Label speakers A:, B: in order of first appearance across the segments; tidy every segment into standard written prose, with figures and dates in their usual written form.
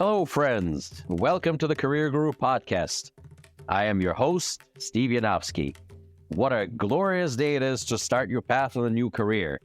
A: Hello, friends. Welcome to the Career Guru Podcast. I am your host, Steve Yanovsky. What a glorious day it is to start your path on a new career.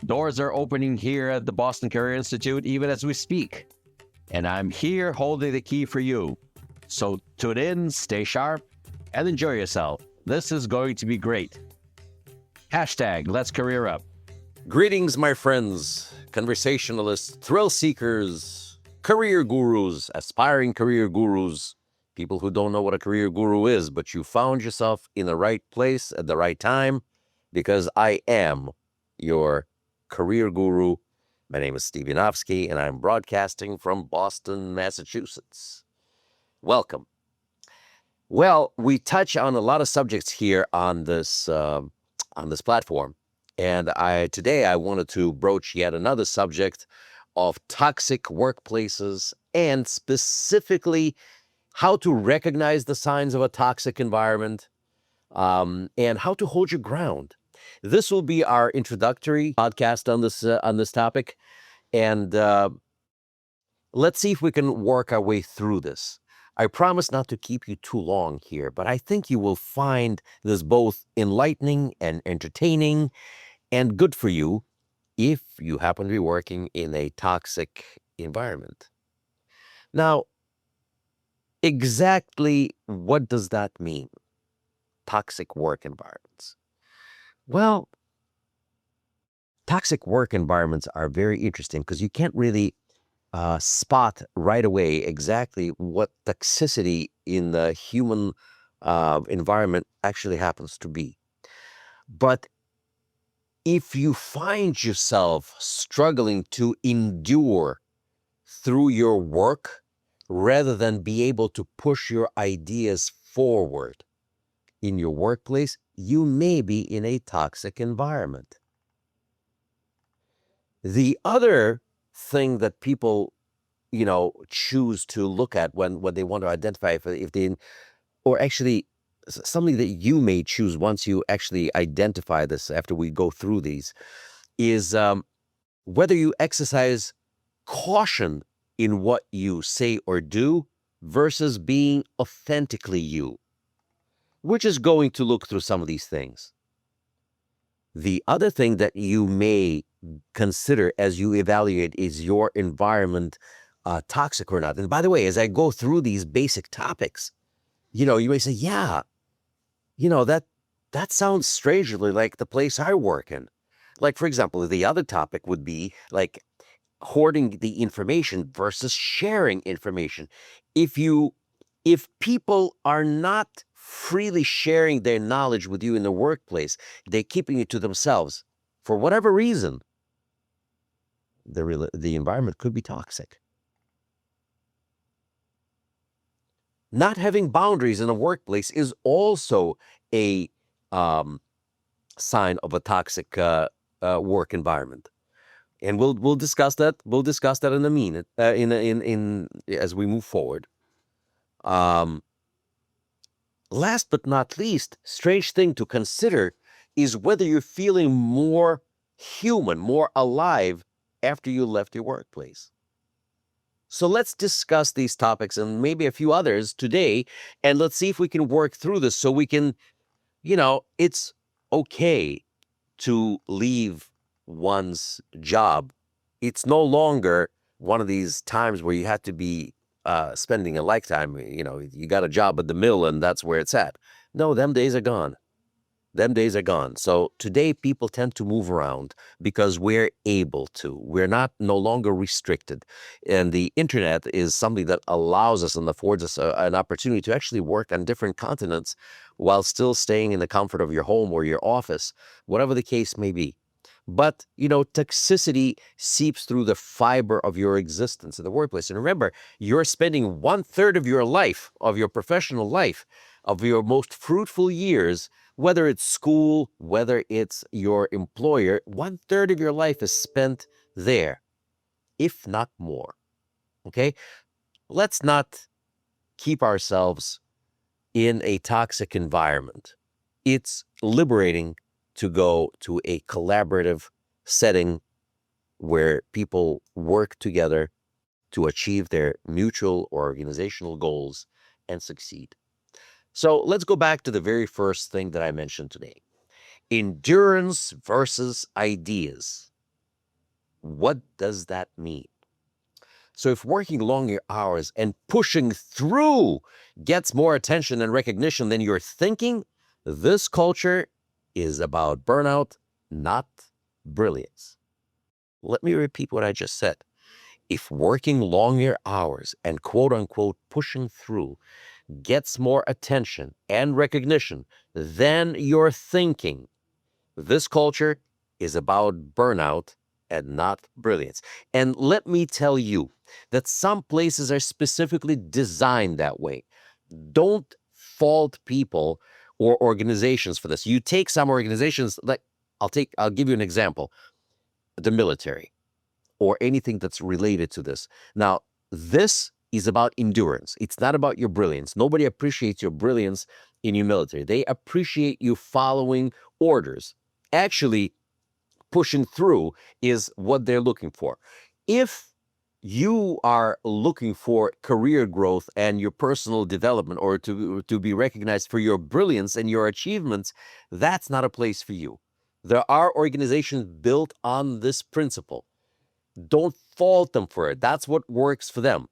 A: Doors are opening here at the Boston Career Institute even as we speak. And I'm here holding the key for you. So tune in, stay sharp, and enjoy yourself. This is going to be great. Hashtag Let's Career Up.
B: Greetings, my friends, conversationalists, thrill seekers, career gurus, aspiring career gurus, people who don't know what a career guru is, but you found yourself in the right place at the right time, because I am your career guru. My name is Steve Yanovsky, and I'm broadcasting from Boston, Massachusetts. Welcome. Well, we touch on a lot of subjects here on this platform. And today I wanted to broach yet another subject of toxic workplaces, and specifically how to recognize the signs of a toxic environment, and how to hold your ground. This will be our introductory podcast on this topic, and let's see if we can work our way through this. I promise not to keep you too long here, but I think you will find this both enlightening and entertaining and good for you if you happen to be working in a toxic environment. Now, exactly what does that mean? Toxic work environments. Well, toxic work environments are very interesting because you can't really spot right away exactly what toxicity in the human environment actually happens to be. But if you find yourself struggling to endure through your work rather than be able to push your ideas forward in your workplace, you may be in a toxic environment. The other thing that people, choose to look at when they want to identify if they, or actually something that you may choose once you actually identify this after we go through these, is whether you exercise caution in what you say or do versus being authentically you. We're just going to look through some of these things. The other thing that you may consider as you evaluate is your environment toxic or not. And by the way, as I go through these basic topics, you may say, yeah, that sounds strangely like the place I work in. Like, for example, the other topic would be like hoarding the information versus sharing information. If people are not freely sharing their knowledge with you in the workplace, they're keeping it to themselves for whatever reason, the environment could be toxic. Not having boundaries in a workplace is also a sign of a toxic work environment. And we'll discuss that. We'll discuss that in a minute. In as we move forward. Last but not least, strange thing to consider is whether you're feeling more human, more alive after you left your workplace. So let's discuss these topics and maybe a few others today, and let's see if we can work through this so we can, it's okay to leave one's job. It's no longer one of these times where you have to be spending a lifetime. You got a job at the mill and that's where it's at. No, them days are gone. Them days are gone. So today people tend to move around because we're able to. We're no longer restricted. And the internet is something that allows us and affords us an opportunity to actually work on different continents while still staying in the comfort of your home or your office, whatever the case may be. But, toxicity seeps through the fiber of your existence in the workplace. And remember, you're spending 1/3 of your life, of your professional life, of your most fruitful years, whether it's school, whether it's your employer, 1/3 of your life is spent there, if not more. Okay? Let's not keep ourselves in a toxic environment. It's liberating to go to a collaborative setting where people work together to achieve their mutual or organizational goals and succeed. So let's go back to the very first thing that I mentioned today. Endurance versus ideas. What does that mean? So if working longer hours and pushing through gets more attention and recognition than you're thinking, this culture is about burnout, not brilliance. Let me repeat what I just said. If working longer hours and quote unquote pushing through gets more attention and recognition than you're thinking, this culture is about burnout and not brilliance. And let me tell you that some places are specifically designed that way. Don't fault people or organizations for this. You take some organizations, like I'll give you an example, the military or anything that's related to this. Now, this is about endurance. It's not about your brilliance. Nobody appreciates your brilliance in your military. They appreciate you following orders. Actually, pushing through is what they're looking for. If you are looking for career growth and your personal development, or to be recognized for your brilliance and your achievements, that's not a place for you. There are organizations built on this principle. Don't fault them for it. That's what works for them.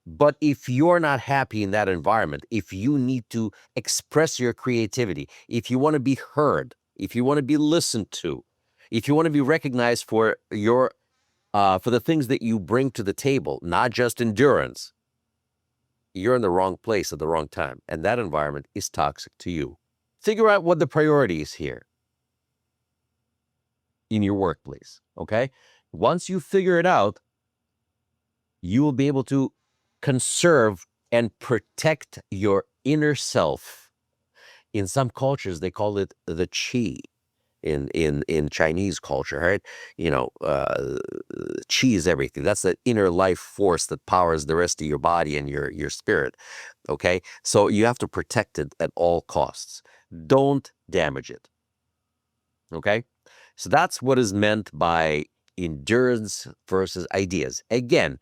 B: But if you're not happy in that environment, if you need to express your creativity, if you want to be heard, if you want to be listened to, if you want to be recognized for your for the things that you bring to the table, not just endurance, you're in the wrong place at the wrong time, and that environment is toxic to you. Figure out what the priority is here in your workplace, okay? Once you figure it out, you will be able to conserve and protect your inner self. In some cultures, they call it the chi. In Chinese culture, right? Chi is everything. That's the inner life force that powers the rest of your body and your spirit. Okay, so you have to protect it at all costs. Don't damage it. Okay, so that's what is meant by endurance versus ideas. Again,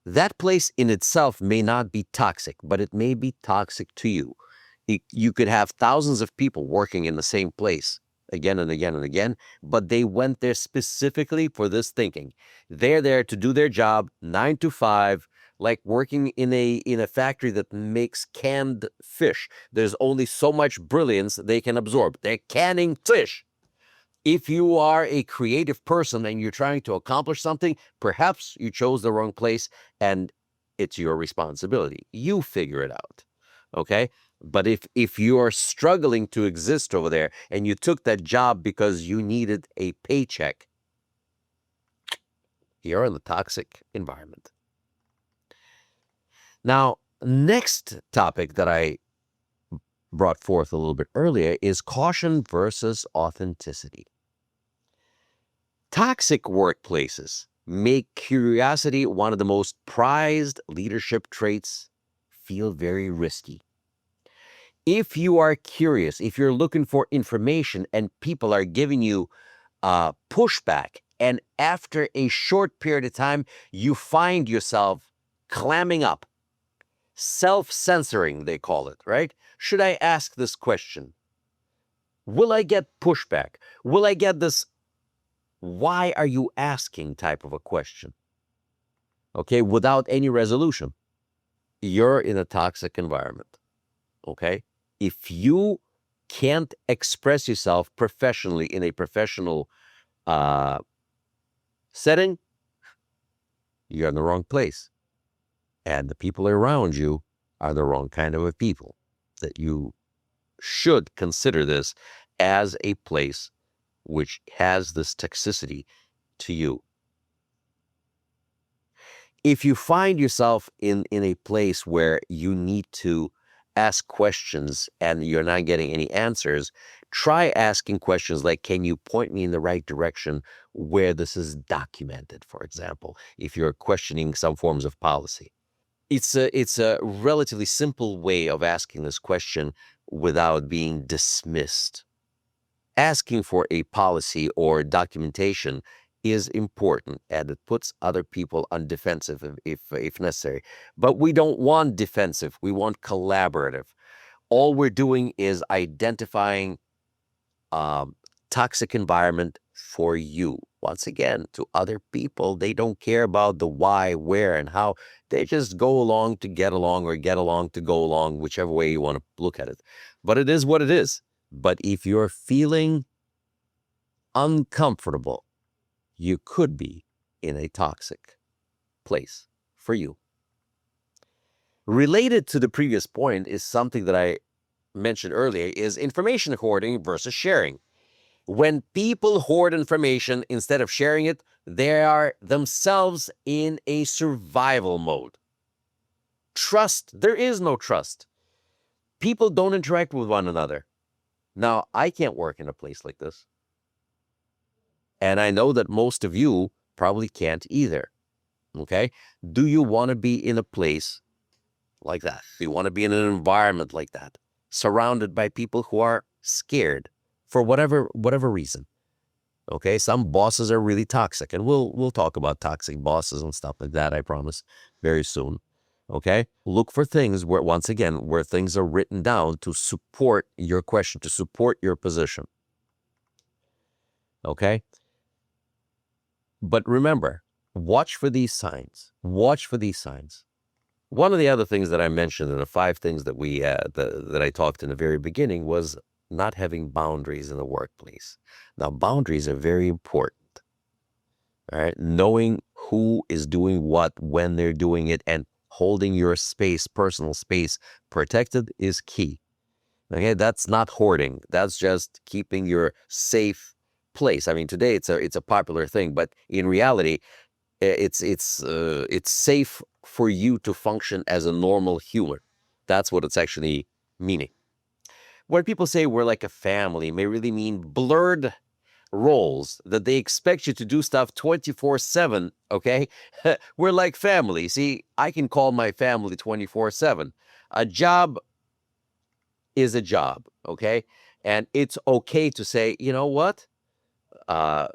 B: that place in itself may not be toxic, but it may be toxic to you. You could have thousands of people working in the same place again and again and again, but they went there specifically for this thinking. They're there to do their job 9 to 5, like working in a factory that makes canned fish. There's only so much brilliance they can absorb. They're canning fish. If you are a creative person and you're trying to accomplish something, perhaps you chose the wrong place and it's your responsibility. You figure it out. Okay? But if you are struggling to exist over there and you took that job because you needed a paycheck, you're in the toxic environment. Now, next topic that I brought forth a little bit earlier is caution versus authenticity. Toxic workplaces make curiosity one of the most prized leadership traits feel very risky. If you are curious, if you're looking for information and people are giving you pushback, and after a short period of time, you find yourself clamming up, self-censoring, they call it, right? Should I ask this question? Will I get pushback? Will I get this why are you asking type of a question? Okay, without any resolution. You're in a toxic environment. Okay? If you can't express yourself professionally in a professional setting, you're in the wrong place. And the people around you are the wrong kind of a people. That you should consider this as a place which has this toxicity to you. If you find yourself in a place where you need to ask questions and you're not getting any answers, try asking questions like, can you point me in the right direction where this is documented, for example, if you're questioning some forms of policy. It's a relatively simple way of asking this question without being dismissed. Asking for a policy or documentation is important, and it puts other people on defensive if necessary. But we don't want defensive. We want collaborative. All we're doing is identifying um, toxic environment for you. Once again, to other people, they don't care about the why, where, and how. They just go along to get along, or get along to go along, whichever way you want to look at it. But it is what it is. But if you're feeling uncomfortable, you could be in a toxic place for you. Related to the previous point is something that I mentioned earlier, is information hoarding versus sharing. When people hoard information instead of sharing it, they are themselves in a survival mode. Trust, there is no trust. People don't interact with one another. Now, I can't work in a place like this. And I know that most of you probably can't either. Okay? Do you want to be in a place like that? Do you want to be in an environment like that, surrounded by people who are scared for whatever reason? Okay, some bosses are really toxic, and we'll talk about toxic bosses and stuff like that, I promise, very soon. Okay, look for things where, once again, where things are written down to support your question, to support your position. Okay, but remember, watch for these signs. Watch for these signs. One of the other things that I mentioned in the 5 things that that I talked in the very beginning was not having boundaries in the workplace. Now, boundaries are very important. All right, knowing who is doing what, when they're doing it, and holding your space, personal space, protected is key. Okay, that's not hoarding. That's just keeping your safe place. I mean, today it's a popular thing, but in reality, it's safe for you to function as a normal human. That's what it's actually meaning. When people say we're like a family, may really mean blurred roles, that they expect you to do stuff 24/7. Okay, we're like family. See, I can call my family 24/7. A job is a job. Okay, and it's okay to say, you know what, uh,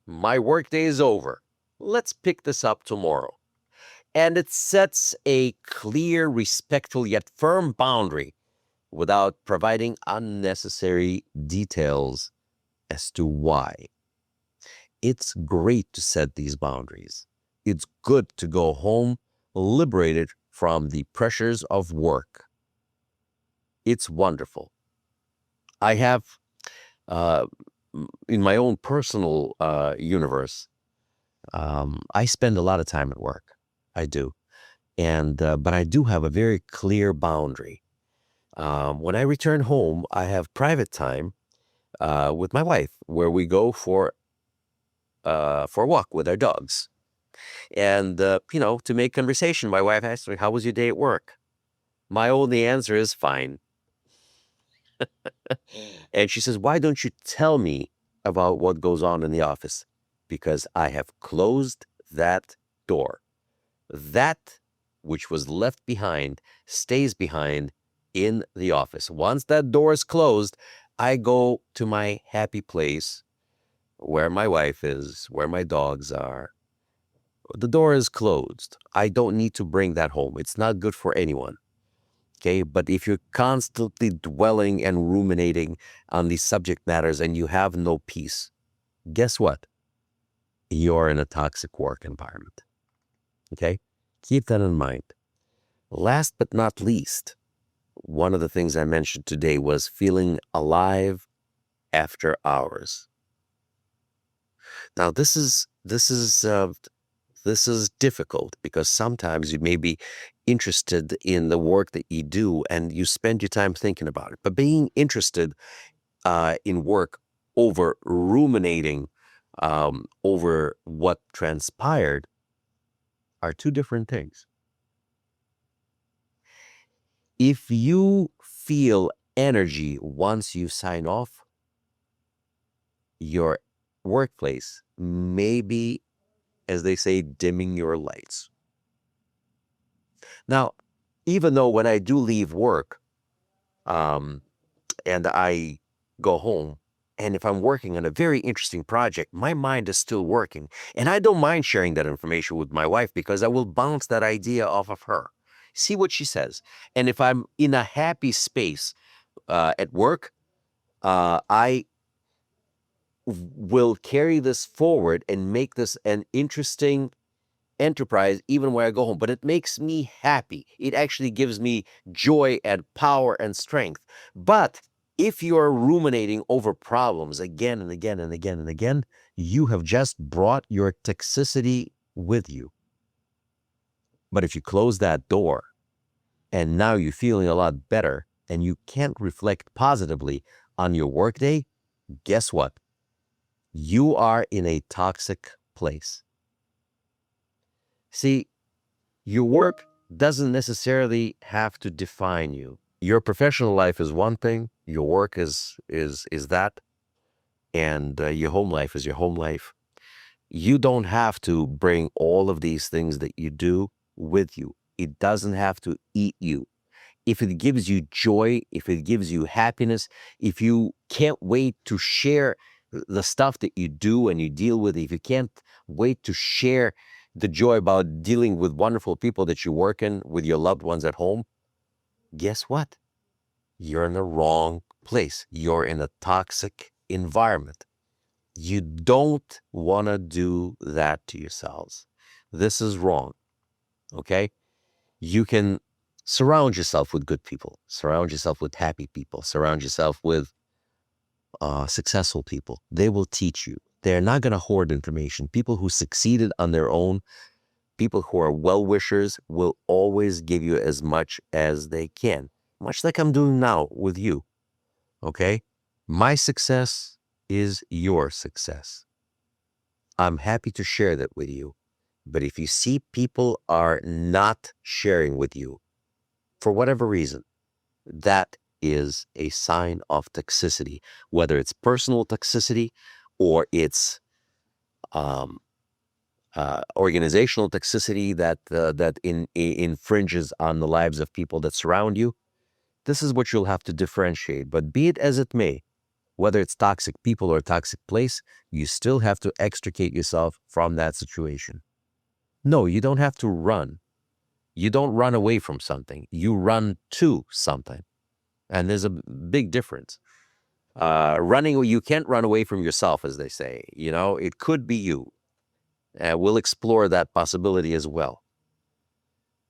B: my workday is over. Let's pick this up tomorrow. And it sets a clear, respectful, yet firm boundary without providing unnecessary details as to why. It's great to set these boundaries. It's good to go home liberated from the pressures of work. It's wonderful. I have, uh, in my own personal universe, I spend a lot of time at work. I do. And but I do have a very clear boundary. When I return home, I have private time with my wife, where we go for a walk with our dogs. And to make conversation, my wife asks me, "How was your day at work?" My only answer is fine. And she says, "Why don't you tell me about what goes on in the office?" Because I have closed that door. That which was left behind stays behind in the office. Once that door is closed, I go to my happy place where my wife is, where my dogs are. The door is closed. I don't need to bring that home. It's not good for anyone. Okay. But if you're constantly dwelling and ruminating on these subject matters and you have no peace, guess what? You're in a toxic work environment. Okay. Keep that in mind. Last but not least, one of the things I mentioned today was feeling alive after hours. Now, this is difficult because sometimes you may be interested in the work that you do and you spend your time thinking about it. But being interested in work over ruminating over what transpired are 2 different things. If you feel energy once you sign off, your workplace may be, as they say, dimming your lights. Now, even though when I do leave work and I go home, And if I'm working on a very interesting project, my mind is still working. And I don't mind sharing that information with my wife because I will bounce that idea off of her. See what she says. And if I'm in a happy space at work, I will carry this forward and make this an interesting enterprise even when I go home. But it makes me happy. It actually gives me joy and power and strength. But if you're ruminating over problems again and again and again and again, you have just brought your toxicity with you. But if you close that door and now you're feeling a lot better and you can't reflect positively on your workday, guess what? You are in a toxic place. See, your work doesn't necessarily have to define you. Your professional life is one thing, your work is that, and your home life is your home life. You don't have to bring all of these things that you do with you. It doesn't have to eat you. If it gives you joy, if it gives you happiness, if you can't wait to share the stuff that you do and you deal with, if you can't wait to share the joy about dealing with wonderful people that you work in with your loved ones at home, guess what? You're in the wrong place. You're in a toxic environment. You don't want to do that to yourselves. This is wrong, okay? You can surround yourself with good people, surround yourself with happy people, surround yourself with successful people. They will teach you. They're not going to hoard information. People who succeeded on their own, people who are well-wishers will always give you as much as they can, much like I'm doing now with you, okay? My success is your success. I'm happy to share that with you. But if you see people are not sharing with you for whatever reason, that is a sign of toxicity, whether it's personal toxicity or it's organizational toxicity that infringes on the lives of people that surround you. This is what you'll have to differentiate. But be it as it may, whether it's toxic people or toxic place, you still have to extricate yourself from that situation. No, you don't have to run. You don't run away from something. You run to something. And there's a big difference. Running, you can't run away from yourself, as they say. You know, it could be you. We'll explore that possibility as well.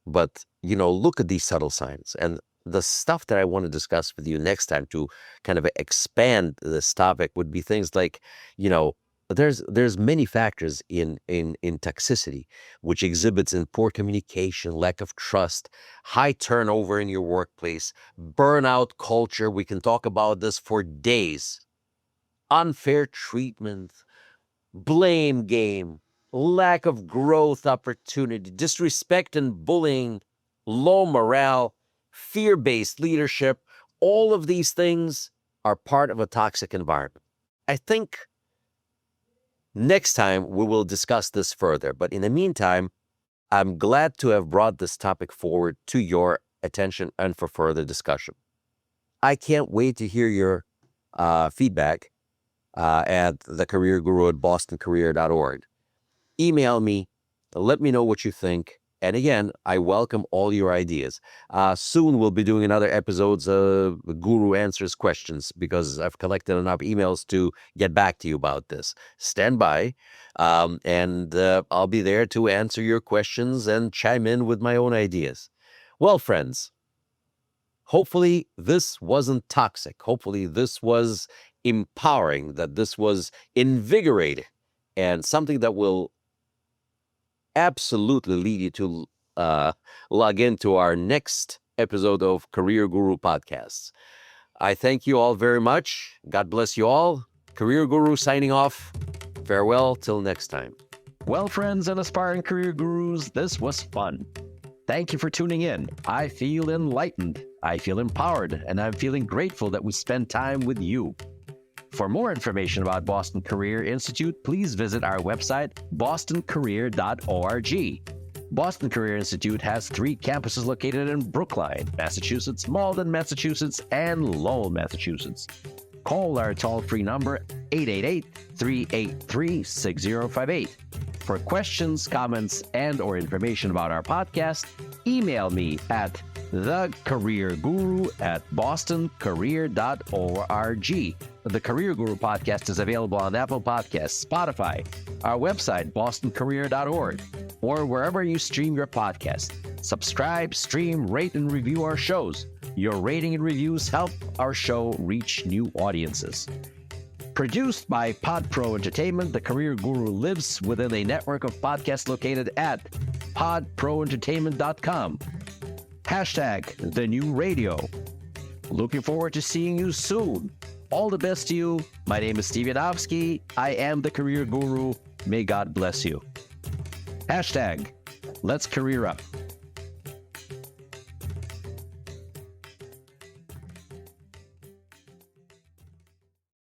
B: But, you know, look at these subtle signs. And the stuff that I want to discuss with you next time to kind of expand this topic would be things like, you know, there's many factors in toxicity, which exhibits in poor communication, lack of trust, high turnover in your workplace, burnout culture. We can talk about this for days. Unfair treatment, blame game, lack of growth opportunity, disrespect and bullying, low morale, fear-based leadership. All of these things are part of a toxic environment. I think next time we will discuss this further. But in the meantime, I'm glad to have brought this topic forward to your attention and for further discussion. I can't wait to hear your feedback at thecareerguru@bostoncareer.org. Email me, let me know what you think. And again, I welcome all your ideas. Soon we'll be doing another episodes of Guru Answers Questions because I've collected enough emails to get back to you about this. Stand by, and I'll be there to answer your questions and chime in with my own ideas. Well, friends, hopefully this wasn't toxic. Hopefully this was empowering, that this was invigorating, and something that will absolutely lead you to log into our next episode of Career Guru Podcasts. I thank you all very much. God bless you all. Career Guru signing off. Farewell till next time.
A: Well, friends and aspiring career gurus, this was fun. Thank you for tuning in. I feel enlightened, I feel empowered, and I'm feeling grateful that we spend time with you. For more information about Boston Career Institute, please visit our website, bostoncareer.org. Boston Career Institute has 3 campuses located in Brookline, Massachusetts, Malden, Massachusetts, and Lowell, Massachusetts. call our toll-free number 888-383-6058. For questions, comments, and or information about our podcast, email me at thecareerguru@bostoncareer.org. The Career Guru podcast is available on Apple Podcasts, Spotify, our website, bostoncareer.org, or wherever you stream your podcast. Subscribe, stream, rate, and review our shows. Your rating and reviews help our show reach new audiences. Produced by PodPro Entertainment, The Career Guru lives within a network of podcasts located at podproentertainment.com. Hashtag the new radio. Looking forward to seeing you soon. All the best to you. My name is Steve Yanovsky. I am the Career Guru. May God bless you. Hashtag let's career up.